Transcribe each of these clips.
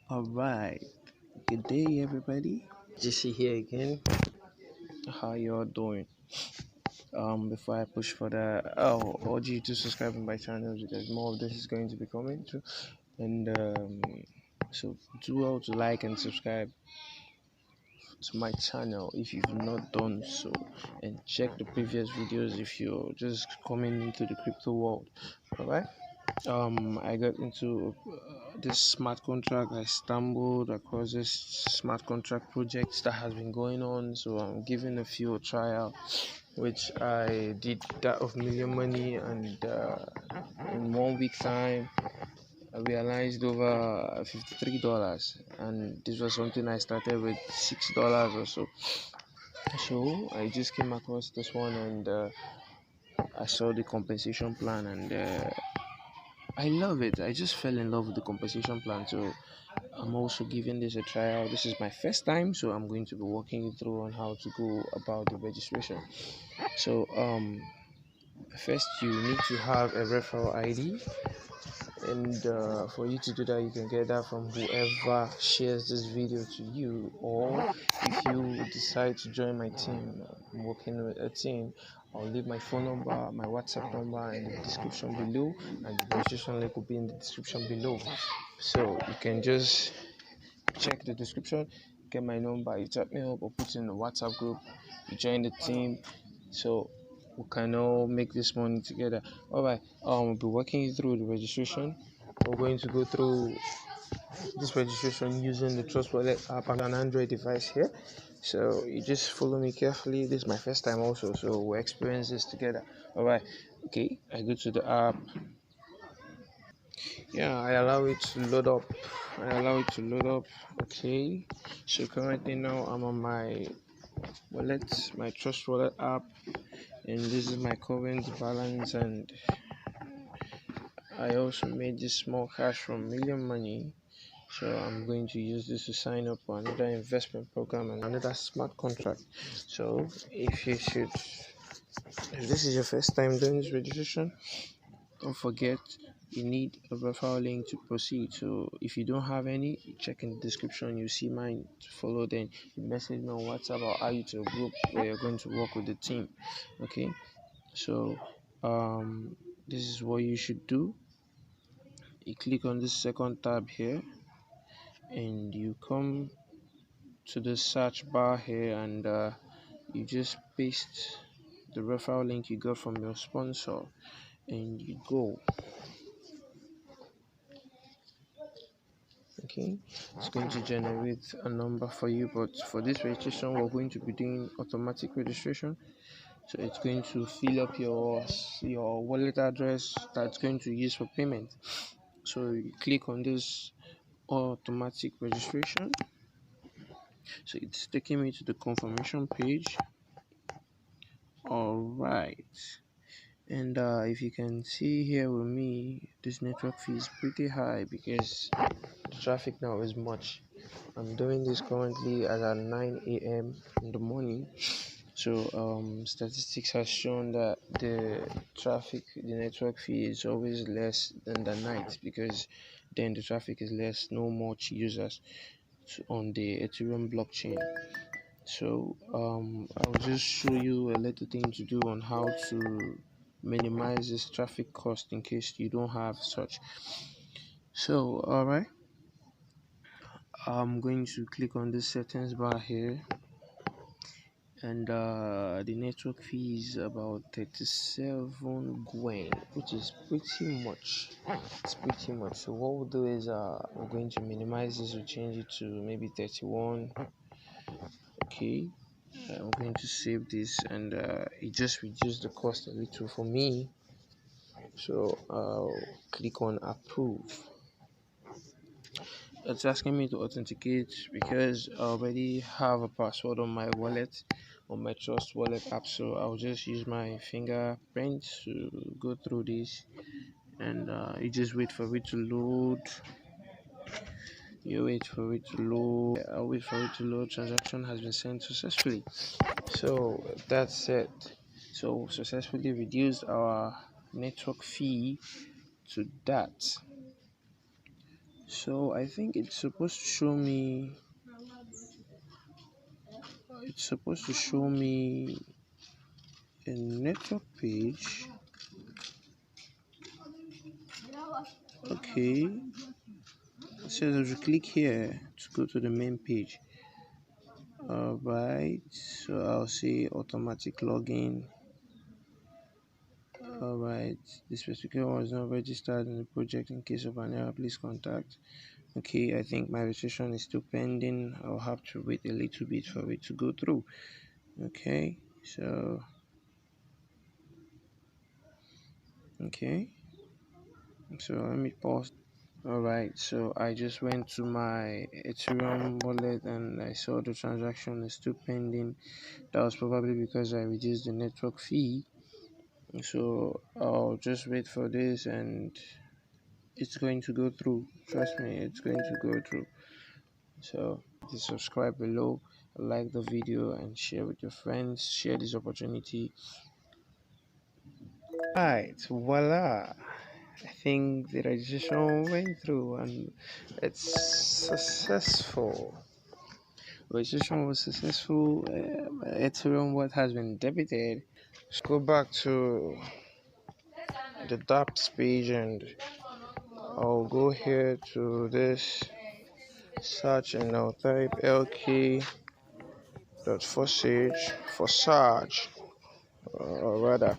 All right. Good day, everybody. Jesse here again. How you all doing? Before I push further, I'll urge you to subscribe to my channel because more of this is going to be coming too. And so do well to like and subscribe to my channel if you've not done so, and check the previous videos if you're just coming into the crypto world. All right. I got into this smart contract. I stumbled across this smart contract project that has been going on, so I'm giving a few a trial, which I did that of Million Money, and in 1 week time I realized over $53, and this was something I started with $6 or so. So I just came across this one, and I saw the compensation plan, and I love it. I just fell in love with the compensation plan. So I'm also giving this a trial. This is my first time, so I'm going to be walking you through on how to go about the registration. So first you need to have a referral ID, and for you to do that, you can get that from whoever shares this video to you, or if you decide to join my team. I'm working with a team. I'll leave my phone number, my WhatsApp number in the description below, and the registration link will be in the description below. So you can just check the description, get my number, you chat me up, or put it in the WhatsApp group, you join the team, so we can all make this money together. All right. We'll be walking you through the registration. We're going to go through this registration using the Trust Wallet app on an Android device here. So you just follow me carefully. This is my first time also, so we'll experience this together. All right. Okay. I go to the app. Yeah, I allow it to load up. Okay. So currently now I'm on my wallet, my Trust Wallet app, and this is my current balance, and I also made this small cash from Million Money, so I'm going to use this to sign up for another investment program and another smart contract. So if this is your first time doing this registration, don't forget you need a referral link to proceed. So if you don't have any, check in the description, you see mine to follow, then you message me on WhatsApp or add you to a group where you're going to work with the team. Okay, so this is what you should do. You click on this second tab here, and you come to the search bar here, and you just paste the referral link you got from your sponsor, and you go. Okay, it's going to generate a number for you, but for this registration we're going to be doing automatic registration. So it's going to fill up your wallet address that's going to use for payment. So you click on this automatic registration. So it's taking me to the confirmation page. All right, and if you can see here with me, this network fee is pretty high because the traffic now is much. I'm doing this currently at 9 a.m. in the morning. So statistics has shown that the network fee is always less than the night, because then the traffic is less, no much users on the Ethereum blockchain. So I'll just show you a little thing to do on how to minimize this traffic cost in case you don't have such. So all right, I'm going to click on the settings bar here, and the network fee is about 37 Gwen, which is pretty much. It's pretty much. So what we'll do is we're going to minimize this. We'll change it to maybe 31. Okay, I'm going to save this, and it just reduced the cost a little for me. So I'll click on approve. It's asking me to authenticate because I already have a password on my wallet, on my Trust Wallet app. So I'll just use my fingerprint to go through this, and you just wait for it to load. I'll wait for it to load. Transaction has been sent successfully. So that's it. So successfully reduced our network fee to that. So I think it's supposed to show me a network page. Okay, it says I should click here to go to the main page. Alright, so I'll say automatic login. Alright, this specific one was not registered in the project. In case of an error, please contact. Okay, I think my registration is still pending. I'll have to wait a little bit for it to go through. Okay, so let me pause. Alright, so I just went to my Ethereum wallet and I saw the transaction is still pending. That was probably because I reduced the network fee. So I'll just wait for this and it's going to go through. Trust me, it's going to go through. So please subscribe below, like the video and share with your friends. Share this opportunity. Alright, voila. I think the registration went through and it's successful. Registration was successful. Ethereum what has been debited. Let's go back to the DApps page and I'll go here to this search and I'll type Forsage, or rather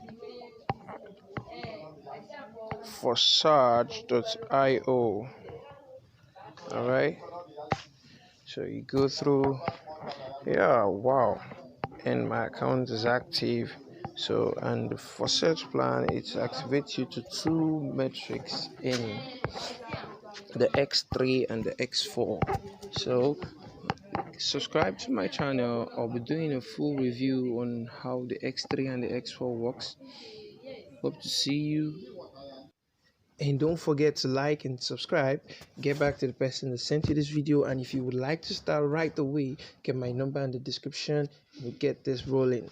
Forsage.io. Alright, so you go through, yeah, wow, and my account is active. So, and the Forsage plan, it activates you to two metrics in the X3 and the X4. So subscribe to my channel. I'll be doing a full review on how the X3 and the X4 works. Hope to see you. And don't forget to like and subscribe. Get back to the person that sent you this video. And if you would like to start right away, get my number in the description. We'll get this rolling.